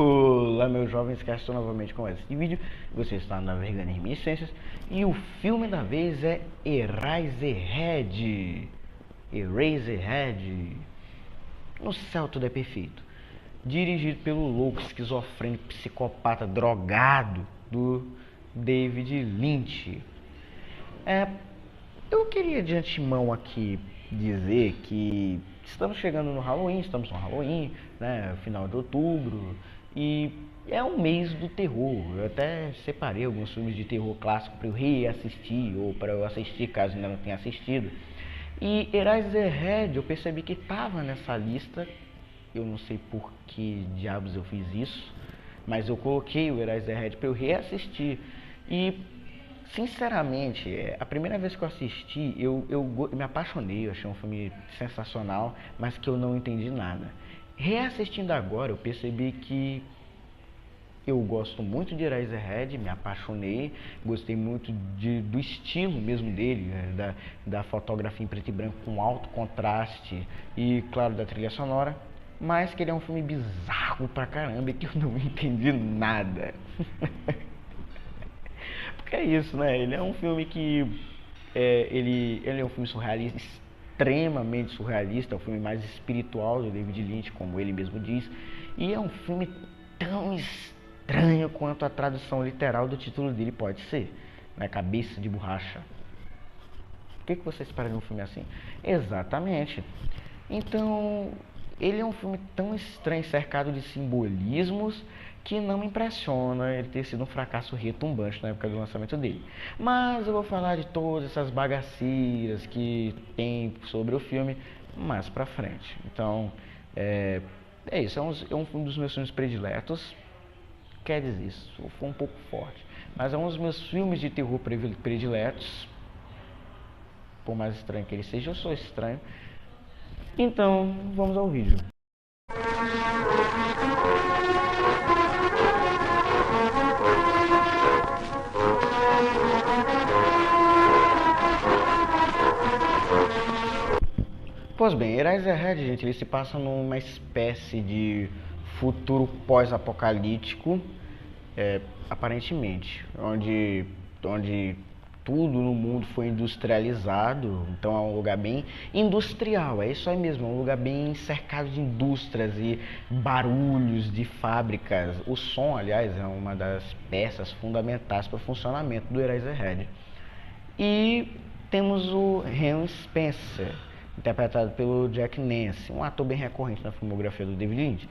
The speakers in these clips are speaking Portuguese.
Olá, meus jovens, cá estou novamente com esse vídeo. Você está navegando em Reminiscências e o filme da vez é Eraserhead. Eraserhead. No céu tudo é perfeito. Dirigido pelo louco, esquizofrênico, psicopata, drogado do David Lynch. Eu queria de antemão aqui dizer que estamos chegando no Halloween, né, final de outubro, e é um mês do terror. Eu até separei alguns filmes de terror clássico para eu reassistir, ou para eu assistir caso ainda não tenha assistido. E Eraserhead eu percebi que estava nessa lista, eu não sei por que diabos eu fiz isso, mas eu coloquei o Eraserhead para eu reassistir. E sinceramente, a primeira vez que eu assisti, eu me apaixonei, eu achei um filme sensacional, mas que eu não entendi nada. Reassistindo agora, eu percebi que eu gosto muito de Eraserhead, me apaixonei, gostei muito do estilo mesmo dele, da fotografia em preto e branco com alto contraste e, claro, da trilha sonora, mas que ele é um filme bizarro pra caramba e que eu não entendi nada. Porque é isso, né? Ele é um filme que ele é um filme surrealista, extremamente surrealista, é o filme mais espiritual do David Lynch, como ele mesmo diz, e é um filme tão estranho quanto a tradução literal do título dele pode ser, né? Cabeça de borracha. O que você espera de um filme assim? Exatamente. Então, ele é um filme tão estranho, cercado de simbolismos, que não me impressiona ele ter sido um fracasso retumbante na época do lançamento dele. Mas eu vou falar de todas essas bagaceiras que tem sobre o filme mais pra frente. Então, é isso, é um dos meus filmes prediletos. Quer dizer, isso foi um pouco forte, mas é um dos meus filmes de terror prediletos. Por mais estranho que ele seja, eu sou estranho. Então, vamos ao vídeo. Pois bem, Eraserhead, gente, ele se passa numa espécie de futuro pós-apocalíptico, aparentemente, onde tudo no mundo foi industrializado, então é um lugar bem industrial, é isso aí mesmo, é um lugar bem cercado de indústrias e barulhos de fábricas. O som, aliás, é uma das peças fundamentais para o funcionamento do Eraserhead. E temos o Ren Spencer, interpretado pelo Jack Nance, um ator bem recorrente na filmografia do David Lynch.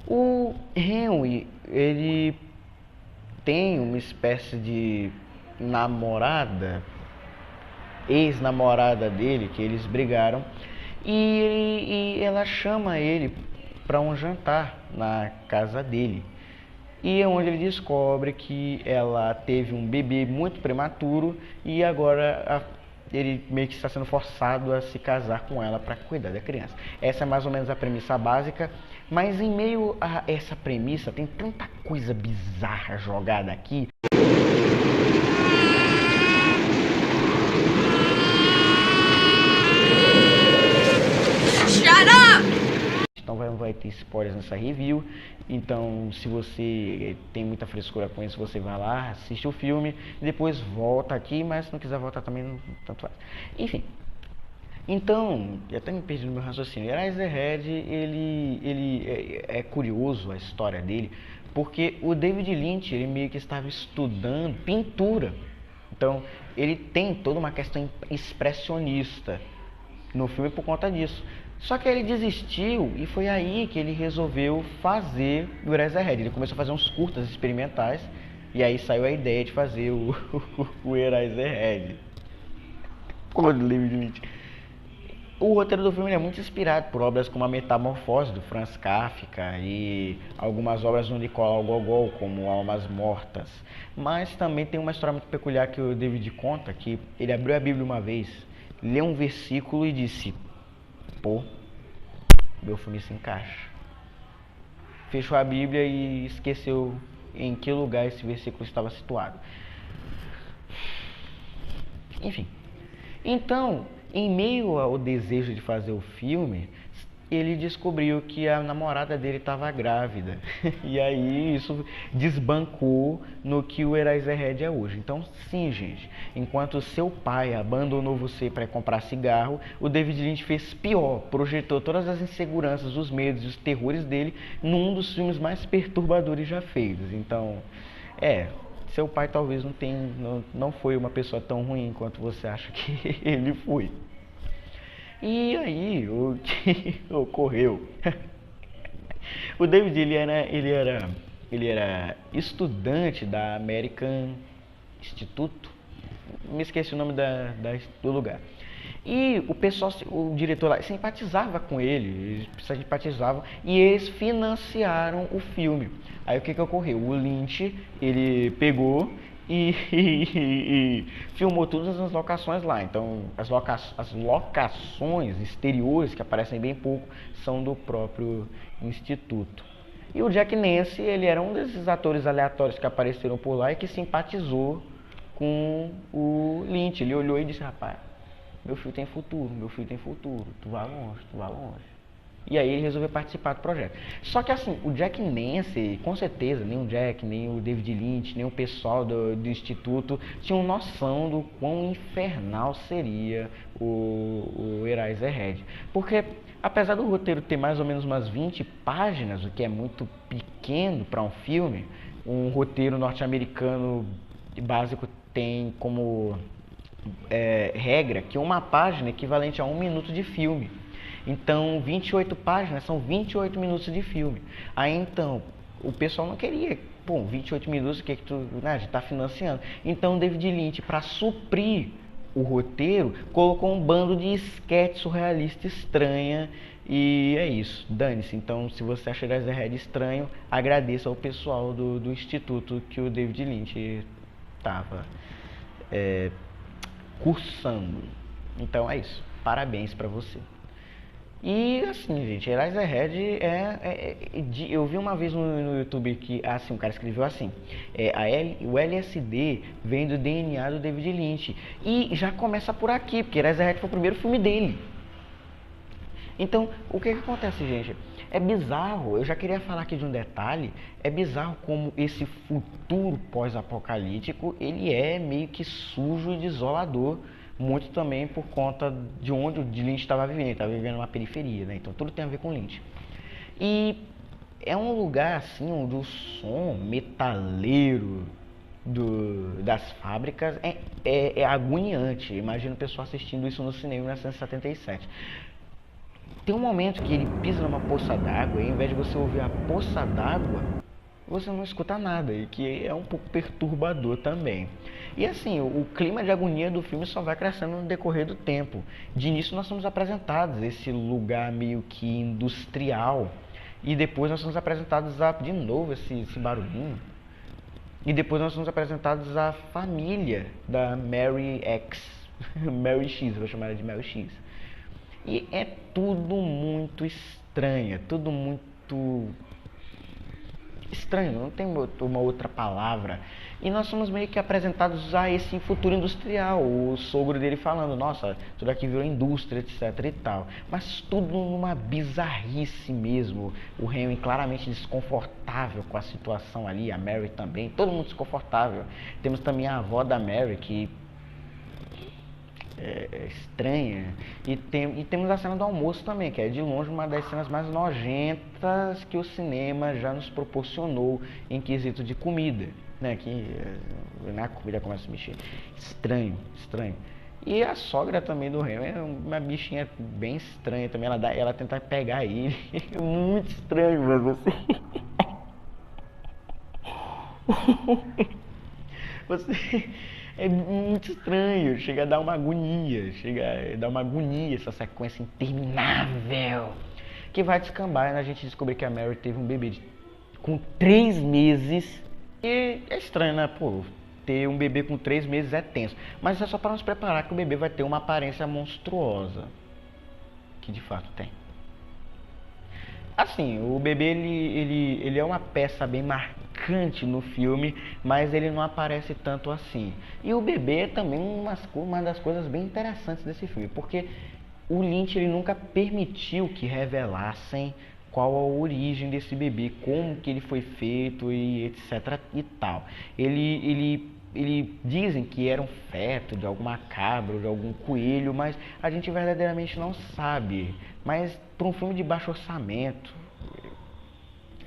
O Henry, ele tem uma espécie de namorada, ex-namorada dele, que eles brigaram, e ela chama ele para um jantar na casa dele. E é onde ele descobre que ela teve um bebê muito prematuro e agora ele meio que está sendo forçado a se casar com ela para cuidar da criança. Essa é mais ou menos a premissa básica, mas em meio a essa premissa tem tanta coisa bizarra jogada aqui. Então vai ter spoilers nessa review, então se você tem muita frescura com isso, você vai lá, assiste o filme, e depois volta aqui, mas se não quiser voltar também, não, tanto faz. Enfim, então, eu até me perdi no meu raciocínio. Eraserhead, ele é curioso a história dele, porque o David Lynch, ele meio que estava estudando pintura, então ele tem toda uma questão expressionista no filme por conta disso. Só que ele desistiu e foi aí que ele resolveu fazer o Eraserhead. Ele começou a fazer uns curtas experimentais e aí saiu a ideia de fazer o Eraserhead. Como do David Lynch. O roteiro do filme é muito inspirado por obras como A Metamorfose, do Franz Kafka, e algumas obras do Nicolau Gogol, como Almas Mortas. Mas também tem uma história muito peculiar que o David conta, que ele abriu a Bíblia uma vez, leu um versículo e disse: pô, meu filme se encaixa. Fechou a Bíblia e esqueceu em que lugar esse versículo estava situado. Enfim, então, em meio ao desejo de fazer o filme, ele descobriu que a namorada dele estava grávida. E aí isso desbancou no que o Eraserhead é hoje. Então, sim, gente, enquanto seu pai abandonou você para comprar cigarro, o David Lynch fez pior, projetou todas as inseguranças, os medos e os terrores dele num dos filmes mais perturbadores já feitos. Então, seu pai talvez não foi uma pessoa tão ruim quanto você acha que ele foi. E aí, o que ocorreu? O David, ele era estudante da American Instituto, me esqueci o nome do lugar. E o pessoal, o diretor lá, simpatizava com ele, eles simpatizavam, e eles financiaram o filme. Aí o que ocorreu? O Lynch, ele pegou e filmou todas as locações lá. Então, as locações exteriores, que aparecem bem pouco, são do próprio instituto. E o Jack Nance, ele era um desses atores aleatórios que apareceram por lá e que simpatizou com o Lynch. Ele olhou e disse: rapaz, meu filho tem futuro, tu vai longe, tu vai longe. E aí ele resolveu participar do projeto. Só que assim, o Jack Nance, com certeza, nem o Jack, nem o David Lynch, nem o pessoal do instituto tinham noção do quão infernal seria o Eraserhead. Porque apesar do roteiro ter mais ou menos umas 20 páginas, o que é muito pequeno para um filme, um roteiro norte-americano básico tem como regra que uma página é equivalente a 1 minuto de filme. Então, 28 páginas são 28 minutos de filme. Aí, então, o pessoal não queria, 28 minutos, o que tu, né, a gente tá financiando. Então, David Lynch, para suprir o roteiro, colocou um bando de esquete surrealista estranha, e é isso, dane-se. Então, se você achar Eraserhead estranho, agradeça ao pessoal do instituto que o David Lynch estava cursando. Então, é isso. Parabéns para você. E assim, gente, Eraserhead eu vi uma vez no YouTube que assim, um cara escreveu assim: o LSD vem do DNA do David Lynch. E já começa por aqui, porque Eraserhead foi o primeiro filme dele. Então, o que acontece, gente? É bizarro, eu já queria falar aqui de um detalhe, é bizarro como esse futuro pós-apocalíptico, ele é meio que sujo e desolador, muito também por conta de onde o Lynch estava vivendo. Ele estava vivendo numa periferia, né? Então tudo tem a ver com Lynch. E é um lugar assim onde o som metaleiro das fábricas é agoniante. Imagina o pessoal assistindo isso no cinema em 1977. Tem um momento que ele pisa numa poça d'água e ao invés de você ouvir a poça d'água, você não escuta nada, e que é um pouco perturbador também. E assim, o clima de agonia do filme só vai crescendo no decorrer do tempo. De início nós somos apresentados esse lugar meio que industrial, e depois nós somos apresentados de novo esse barulhinho. E depois nós somos apresentados a família da Mary X, Mary X, eu vou chamar ela de Mary X. E é tudo muito estranho, é tudo muito estranho, não tem uma outra palavra. E nós somos meio que apresentados a esse futuro industrial, o sogro dele falando: nossa, tudo aqui virou indústria, etc e tal. Mas tudo numa bizarrice mesmo. O Henry claramente desconfortável com a situação ali, a Mary também, todo mundo desconfortável. Temos também a avó da Mary, que é estranha. E temos a cena do almoço também, que é de longe uma das cenas mais nojentas que o cinema já nos proporcionou em quesito de comida, né? Que na comida começa a se mexer. Estranho. E a sogra também do Remy é uma bichinha bem estranha também. Ela tenta pegar ele. É muito estranho, mas você. Você. É muito estranho, chega a dar uma agonia, essa sequência interminável, que vai descambar na gente descobrir que a Mary teve um bebê com 3 meses. E é estranho, né? Ter um bebê com 3 meses é tenso, mas é só para nos preparar que o bebê vai ter uma aparência monstruosa, que de fato tem. Assim, o bebê ele é uma peça bem marcante no filme, mas ele não aparece tanto assim. E o bebê é também uma das coisas bem interessantes desse filme, porque o Lynch ele nunca permitiu que revelassem qual a origem desse bebê, como que ele foi feito e etc e tal. Ele dizem que era um feto de alguma cabra ou de algum coelho, mas a gente verdadeiramente não sabe. Mas para um filme de baixo orçamento,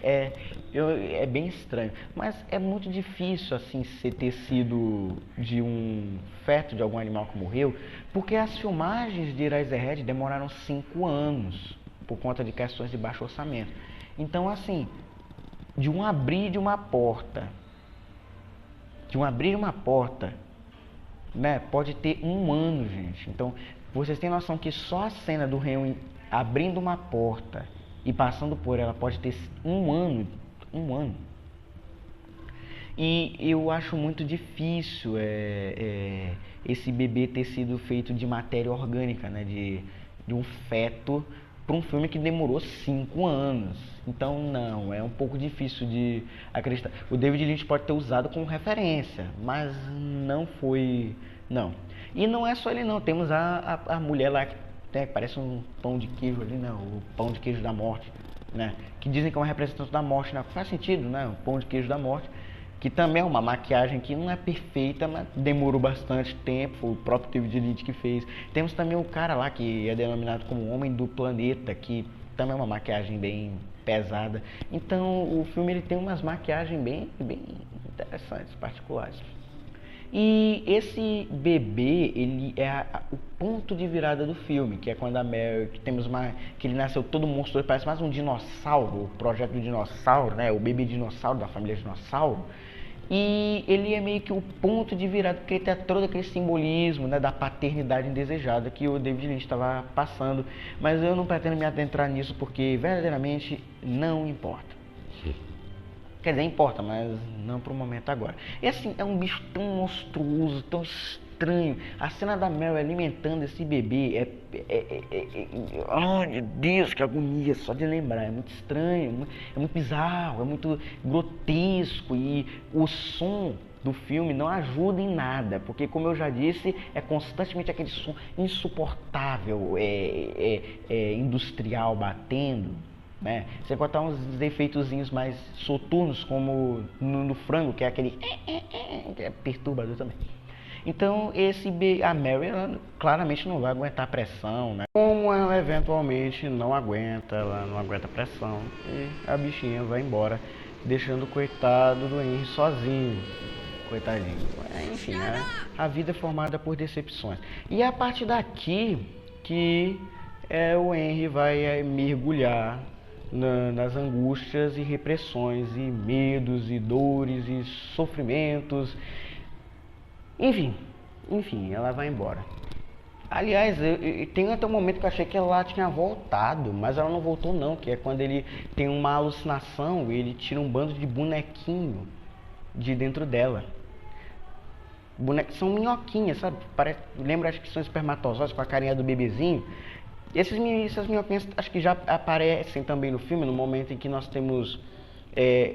é, é bem estranho, mas é muito difícil assim ter sido de um feto de algum animal que morreu, porque as filmagens de Eraserhead demoraram 5 anos por conta de questões de baixo orçamento. Então assim, de um abrir de uma porta, né, pode ter 1 ano, gente. Então vocês têm noção que só a cena do Henry abrindo uma porta e passando por ela pode ter 1 ano. E eu acho muito difícil esse bebê ter sido feito de matéria orgânica, né, de um feto, para um filme que demorou 5 anos. Então não, é um pouco difícil de acreditar. O David Lynch pode ter usado como referência, mas não foi, não. E não é só ele não, temos a mulher lá que parece um pão de queijo ali, né? O pão de queijo da morte, né? Que dizem que é uma representação da morte, né? Faz sentido, né? O pão de queijo da morte, que também é uma maquiagem que não é perfeita, mas demorou bastante tempo, foi o próprio David Lynch que fez. Temos também o cara lá que é denominado como Homem do Planeta, que também é uma maquiagem bem pesada. Então o filme ele tem umas maquiagens bem interessantes, particulares. E esse bebê, ele é o ponto de virada do filme, que é quando a Mary, que ele nasceu todo monstruoso, parece mais um dinossauro, o projeto do dinossauro, né, o bebê dinossauro da família dinossauro. E ele é meio que o ponto de virada, porque ele tem todo aquele simbolismo, né, da paternidade indesejada que o David Lynch estava passando. Mas eu não pretendo me adentrar nisso porque verdadeiramente não importa. Quer dizer, importa, mas não pro momento agora. E assim, é um bicho tão monstruoso, tão estranho. A cena da Mary alimentando esse bebê ai meu Deus, que agonia, só de lembrar. É muito estranho, é muito bizarro, é muito grotesco. E o som do filme não ajuda em nada, porque como eu já disse, é constantemente aquele som insuportável, industrial batendo. Né? Você pode botar uns efeitozinhos mais soturnos, como no frango, que é aquele que é perturbador também. Então a Mary ela claramente não vai aguentar a pressão, né? Como ela eventualmente não aguenta, ela não aguenta a pressão e a bichinha vai embora, deixando o coitado do Henry sozinho. Coitadinho. Enfim, né? A vida é formada por decepções. E é a partir daqui que o Henry vai mergulhar nas angústias e repressões e medos e dores e sofrimentos, enfim, ela vai embora. Aliás, tem até um momento que eu achei que ela tinha voltado, mas ela não voltou não, que é quando ele tem uma alucinação e ele tira um bando de bonequinho de dentro dela. São minhoquinhas, sabe? Lembra, acho que são espermatozoides com a carinha do bebezinho. Essas minhoquinhas acho que já aparecem também no filme, no momento em que nós temos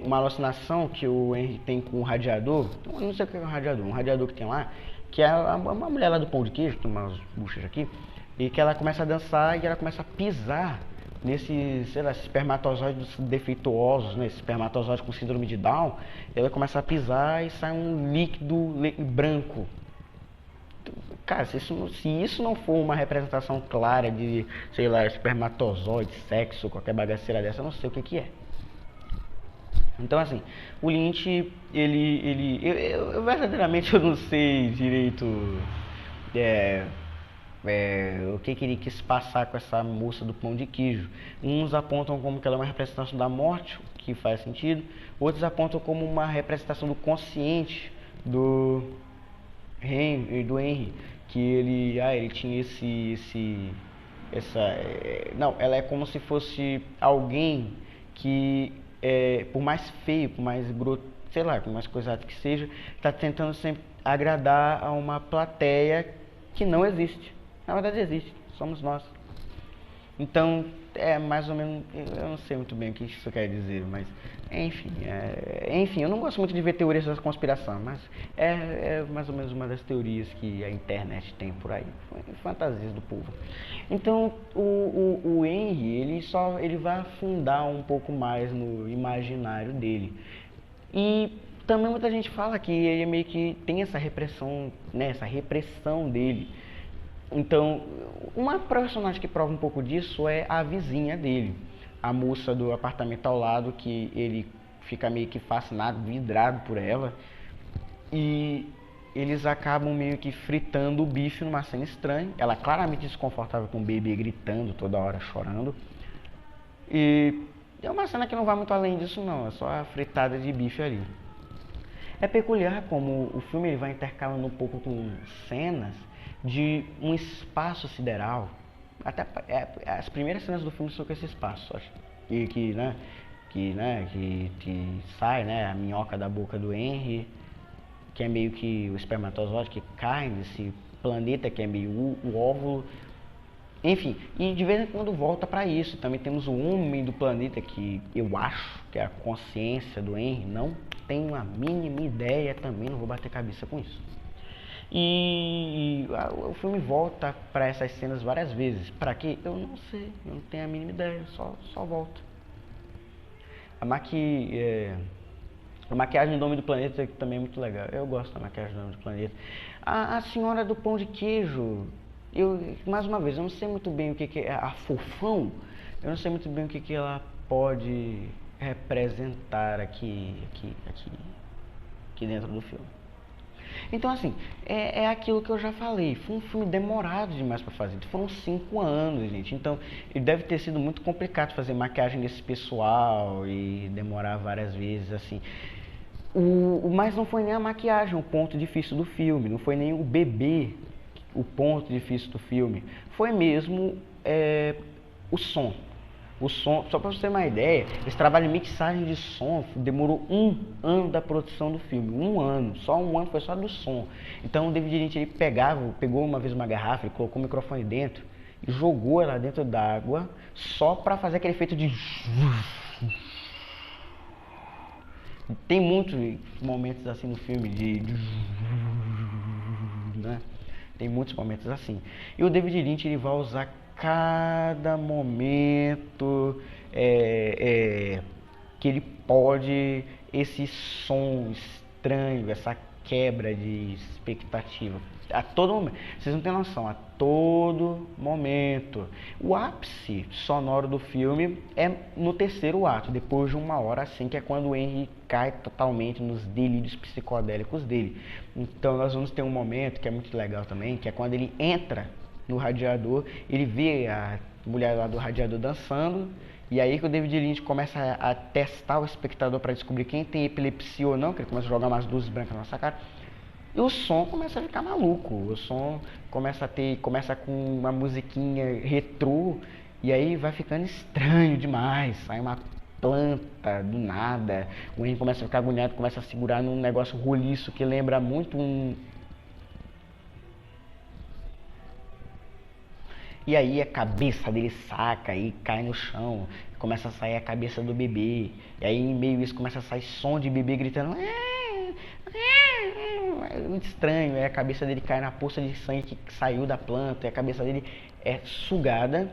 uma alucinação que o Henry tem com um radiador. Eu não sei o que é um radiador que tem lá, que é uma mulher lá do pão de queijo, tem umas buchas aqui, e que ela começa a dançar e ela começa a pisar nesses, sei lá, espermatozoides defeituosos, né, esses espermatozoides com síndrome de Down. Ela começa a pisar e sai um líquido branco. Cara, se isso não for uma representação clara de, sei lá, espermatozoide, sexo, qualquer bagaceira dessa, eu não sei o que é. Então, assim, o Lynch, eu verdadeiramente eu não sei direito o que ele quis passar com essa moça do pão de queijo. Uns apontam como que ela é uma representação da morte, o que faz sentido. Outros apontam como uma representação do consciente do Henry, que ele tinha não, ela é como se fosse alguém que por mais feio, por mais sei lá, por mais coisado que seja, está tentando sempre agradar a uma plateia que não existe. Na verdade existe, somos nós. Então é mais ou menos, eu não sei muito bem o que isso quer dizer, mas enfim, eu não gosto muito de ver teorias da conspiração, mas é mais ou menos uma das teorias que a internet tem por aí, fantasias do povo. Então o Henry, ele vai afundar um pouco mais no imaginário dele. E também muita gente fala que ele meio que tem essa repressão, né, essa repressão dele. Então, uma personagem que prova um pouco disso é a vizinha dele, a moça do apartamento ao lado, que ele fica meio que fascinado, vidrado por ela. E eles acabam meio que fritando o bife numa cena estranha. Ela claramente desconfortável com o bebê gritando toda hora, chorando. E é uma cena que não vai muito além disso não, é só a fritada de bife ali. É peculiar como o filme ele vai intercalando um pouco com cenas de um espaço sideral. Até as primeiras cenas do filme são com esse espaço, acho. Que sai, né, a minhoca da boca do Henry, que é meio que o espermatozoide que cai nesse planeta que é meio o óvulo. Enfim, e de vez em quando volta para isso. Também temos o homem do planeta, que eu acho que é a consciência do Henry. Não tenho a mínima ideia também, não vou bater cabeça com isso. E o filme volta para essas cenas várias vezes. Para quê? Eu não sei, eu não tenho a mínima ideia, só volta. A maquiagem do Homem do Planeta também é muito legal. Eu gosto da maquiagem do Homem do Planeta. A Senhora do Pão de Queijo, mais uma vez, eu não sei muito bem o que é a Fofão. Eu não sei muito bem o que ela pode representar aqui dentro do filme. Então, assim, é aquilo que eu já falei. Foi um filme demorado demais para fazer. Foram 5 anos, gente. Então, ele deve ter sido muito complicado fazer maquiagem desse pessoal e demorar várias vezes, assim. Mas não foi nem a maquiagem o ponto difícil do filme. Não foi nem o bebê o ponto difícil do filme. Foi mesmo o som. O som, só para você ter uma ideia, esse trabalho de mixagem de som demorou 1 ano da produção do filme. 1 ano, só 1 ano foi só do som. Então o David Lynch ele pegou uma vez uma garrafa, ele colocou o microfone dentro e jogou ela dentro d'água só para fazer aquele efeito de... Tem muitos momentos assim no filme né? Tem muitos momentos assim. E o David Lynch ele vai usar cada momento que ele pode, esse som estranho, essa quebra de expectativa. A todo momento. Vocês não têm noção, a todo momento. O ápice sonoro do filme é no 3º ato, depois de 1 hora assim, que é quando o Henry cai totalmente nos delírios psicodélicos dele. Então nós vamos ter um momento que é muito legal também, que é quando ele entra no radiador, ele vê a mulher lá do radiador dançando, e aí que o David Lynch começa a testar o espectador para descobrir quem tem epilepsia ou não, que ele começa a jogar umas luzes brancas na nossa cara. E o som começa a ficar maluco, o som começa com uma musiquinha retrô, e aí vai ficando estranho demais, sai uma planta do nada, o Henry começa a ficar agoniado, começa a segurar num negócio roliço que lembra muito E aí a cabeça dele saca e cai no chão, começa a sair a cabeça do bebê, e aí em meio a isso começa a sair som de bebê gritando... É muito estranho, a cabeça dele cai na poça de sangue que saiu da planta, e a cabeça dele é sugada,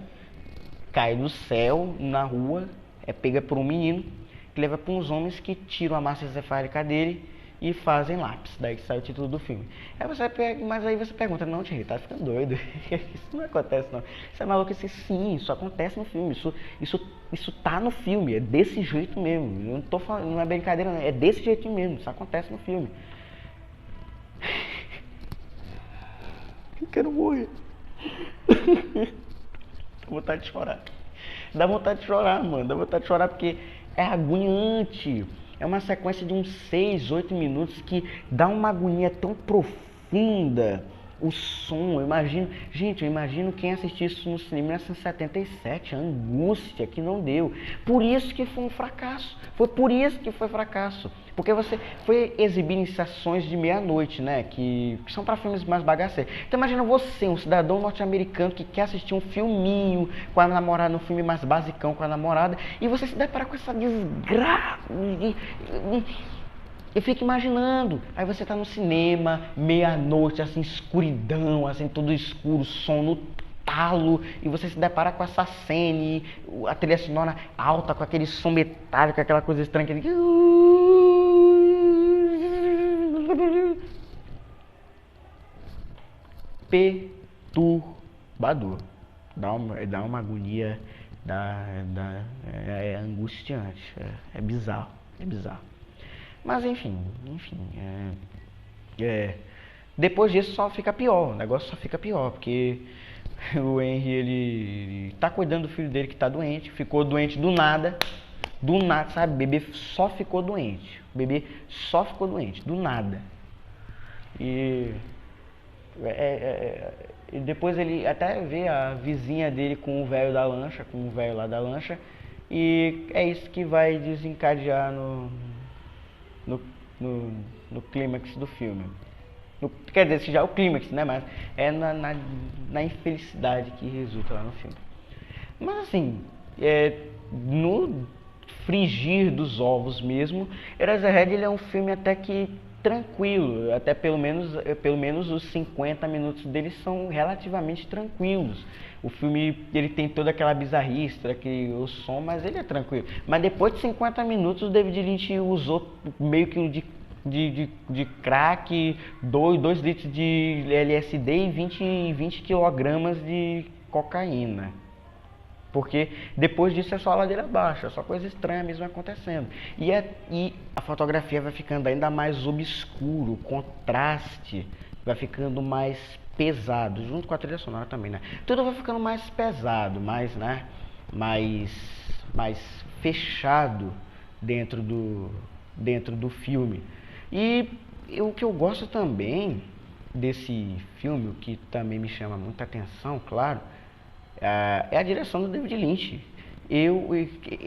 cai do céu, na rua, é pega por um menino, que leva para uns homens que tiram a massa encefálica dele e fazem lápis, daí que sai o título do filme. Mas aí você pergunta, não, Thierry, tá ficando doido, isso não acontece não, isso é maluquice, sim, isso acontece no filme, isso tá no filme, é desse jeito mesmo, eu não tô falando, não é brincadeira não, é desse jeito mesmo, isso acontece no filme. Eu quero morrer. Dá vontade de chorar. Dá vontade de chorar, mano. Dá vontade de chorar porque é agoniante. É uma sequência de uns 6, 8 minutos que dá uma agonia tão profunda O som, eu imagino, gente, eu imagino quem assistiu isso no cinema em 1977, a angústia que não deu. Por isso que foi um fracasso. Foi por isso que foi fracasso. Porque você foi exibido em sessões de meia-noite, né? Que são para filmes mais bagaceiros. Então imagina você, um cidadão norte-americano que quer assistir um filminho com a namorada, um filme mais basicão com a namorada, e você se depara com essa desgraça. Eu fico imaginando, aí você tá no cinema, meia-noite, assim, escuridão, assim, tudo escuro, som no talo, e você se depara com essa cena, a trilha sonora alta, com aquele som metálico, aquela coisa estranha, aquele... Perturbador. Dá uma agonia, é angustiante, é bizarro, é bizarro. Mas enfim, depois disso só fica pior, o negócio só fica pior, porque o Henry, ele tá cuidando do filho dele que tá doente, ficou doente do nada, sabe, o bebê só ficou doente, do nada. E e depois ele até vê a vizinha dele com o velho lá da lancha, e é isso que vai desencadear no, no clímax do filme. Quer dizer, esse já é o clímax, né? Mas é na infelicidade que resulta lá no filme. Mas assim, no frigir dos ovos mesmo, Eraserhead, ele é um filme até que tranquilo, até pelo menos os 50 minutos dele são relativamente tranquilos. O filme, ele tem toda aquela bizarrice, o som, mas ele é tranquilo. Mas depois de 50 minutos, o David Lynch usou meio que de crack, 2 litros de LSD e 20 quilogramas de cocaína. Porque depois disso é só a ladeira abaixo, é só coisa estranha mesmo acontecendo. E a fotografia vai ficando ainda mais obscuro, o contraste vai ficando mais pesado, junto com a trilha sonora também, né? Tudo vai ficando mais pesado, mais fechado dentro do filme. E o que eu gosto também desse filme, o que também me chama muita atenção, claro, é a direção do David Lynch.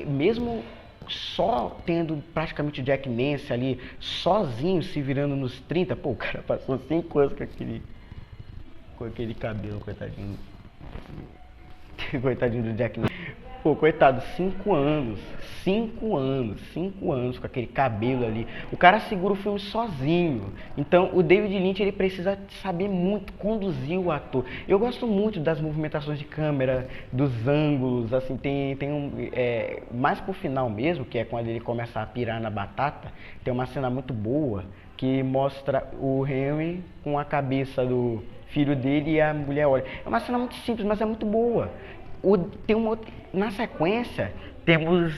Mesmo só tendo praticamente o Jack Nance ali, sozinho, se virando nos 30, pô, o cara passou 5 anos com aquele cabelo, coitadinho. Coitadinho do Jack Nance. Pô, coitado, 5 anos com aquele cabelo ali. O cara segura o filme sozinho. Então, o David Lynch, ele precisa saber muito conduzir o ator. Eu gosto muito das movimentações de câmera, dos ângulos, assim, mais pro final mesmo, que é quando ele começa a pirar na batata, tem uma cena muito boa que mostra o Henry com a cabeça do filho dele e a mulher olha. É uma cena muito simples, mas é muito boa. Na sequência, temos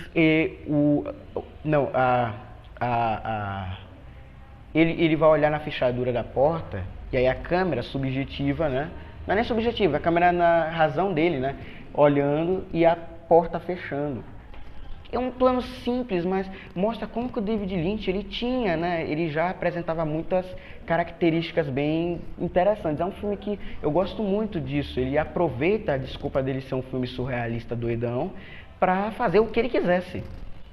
ele vai olhar na fechadura da porta, e aí a câmera subjetiva, né? Não é nem subjetiva, a câmera na razão dele, né? Olhando e a porta fechando. É um plano simples, mas mostra como que o David Lynch, ele tinha, né? Ele já apresentava muitas características bem interessantes. É um filme que eu gosto muito disso. Ele aproveita a desculpa dele ser um filme surrealista doidão para fazer o que ele quisesse.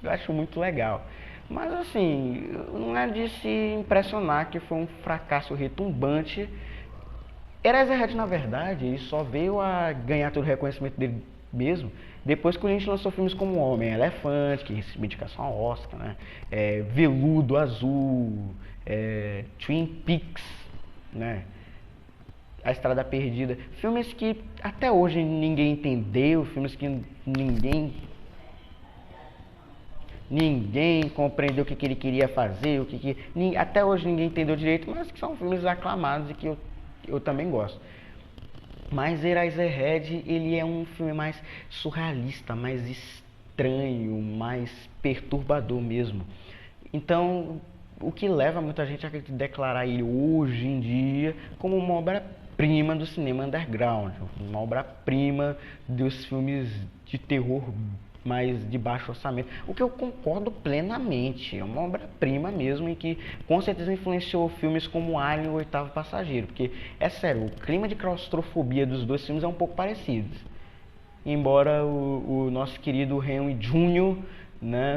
Eu acho muito legal. Mas assim, não é de se impressionar que foi um fracasso retumbante. Eraserhead, na verdade, ele só veio a ganhar todo o reconhecimento dele mesmo depois que o Lynch lançou filmes como Homem-Elefante, que recebeu indicação ao Oscar, né? Veludo Azul, Twin Peaks, né? A Estrada Perdida. Filmes que até hoje ninguém entendeu, filmes que ninguém compreendeu o que ele queria fazer, até hoje ninguém entendeu direito, mas que são filmes aclamados e que eu também gosto. Mas Eraserhead, ele é um filme mais surrealista, mais estranho, mais perturbador mesmo. Então, o que leva muita gente a declarar ele hoje em dia como uma obra-prima do cinema underground, uma obra-prima dos filmes de terror mais de baixo orçamento, o que eu concordo plenamente. É uma obra-prima mesmo, e que com certeza influenciou filmes como Alien e O Oitavo Passageiro, porque é sério, o clima de claustrofobia dos dois filmes é um pouco parecido. Embora o nosso querido Henry Jr., né,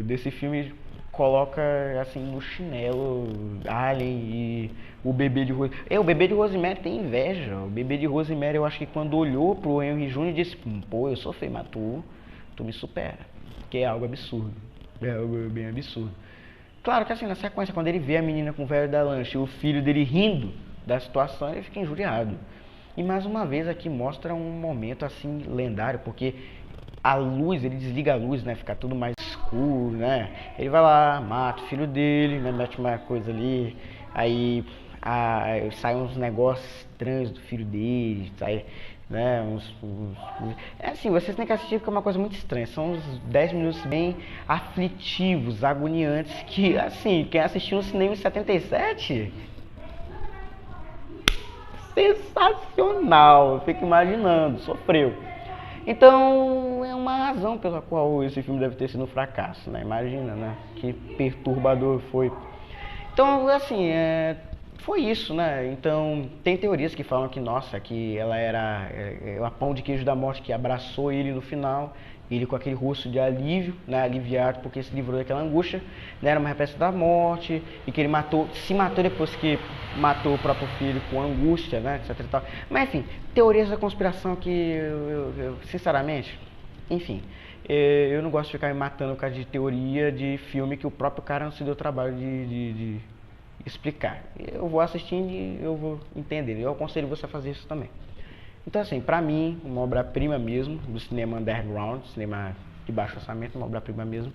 desse filme coloca assim no chinelo Alien e o bebê de Rosemary. O bebê de Rosemary tem inveja. O bebê de Rosemary, eu acho que quando olhou pro Henry Jr. disse: pô, eu sou feio, mas tu me supera. Que é algo absurdo. É algo bem absurdo. Claro que assim, na sequência, quando ele vê a menina com o velho da lancha e o filho dele rindo da situação, ele fica injuriado. E mais uma vez aqui mostra um momento assim lendário, porque a luz, ele desliga a luz, né? Fica tudo mais escuro, né? Ele vai lá, mata o filho dele, né? Mete uma coisa ali, aí sai uns negócios estranhos do filho dele, sai, né? É assim, vocês têm que assistir porque é uma coisa muito estranha. São uns 10 minutos bem aflitivos, agoniantes, que assim, quem assistiu no cinema em 77... sensacional, eu fico imaginando, sofreu. Então, é uma razão pela qual esse filme deve ter sido um fracasso, né? Imagina, né? Que perturbador foi. Então, assim, foi isso, né? Então, tem teorias que falam que, nossa, que ela era a pão de queijo da morte que abraçou ele no final, ele com aquele rosto de alívio, né? Aliviado porque se livrou daquela angústia, né? Era uma resposta da morte, e que ele se matou depois que matou o próprio filho com angústia, né? Etc e tal. Mas, enfim, teorias da conspiração que, sinceramente, enfim, eu não gosto de ficar me matando por causa de teoria de filme que o próprio cara não se deu o trabalho de explicar. Eu vou assistindo e eu vou entendendo. Eu aconselho você a fazer isso também. Então, assim, pra mim, uma obra-prima mesmo do cinema underground, cinema de baixo orçamento, uma obra-prima mesmo.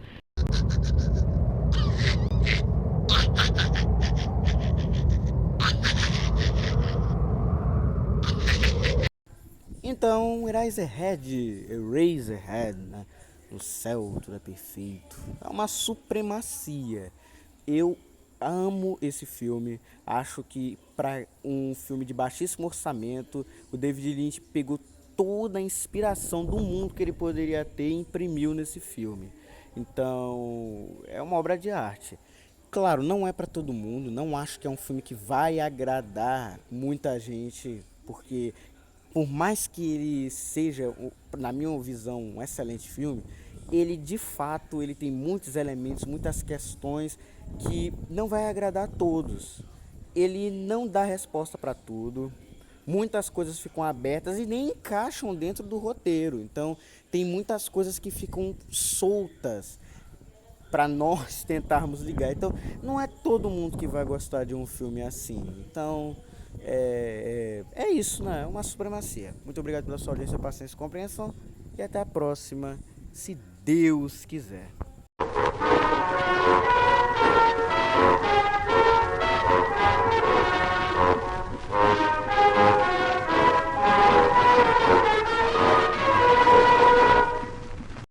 Então, Eraserhead, né? No céu tudo é perfeito. É uma supremacia. Eu amo esse filme. Acho que para um filme de baixíssimo orçamento, o David Lynch pegou toda a inspiração do mundo que ele poderia ter e imprimiu nesse filme. Então, é uma obra de arte. Claro, não é para todo mundo, não acho que é um filme que vai agradar muita gente, porque por mais que ele seja, na minha visão, um excelente filme, ele de fato ele tem muitos elementos, muitas questões que não vai agradar a todos. Ele não dá resposta para tudo. Muitas coisas ficam abertas e nem encaixam dentro do roteiro. Então, tem muitas coisas que ficam soltas para nós tentarmos ligar. Então, não é todo mundo que vai gostar de um filme assim. Então, é isso, né? É uma supremacia. Muito obrigado pela sua audiência, paciência e compreensão. E até a próxima, se Deus quiser.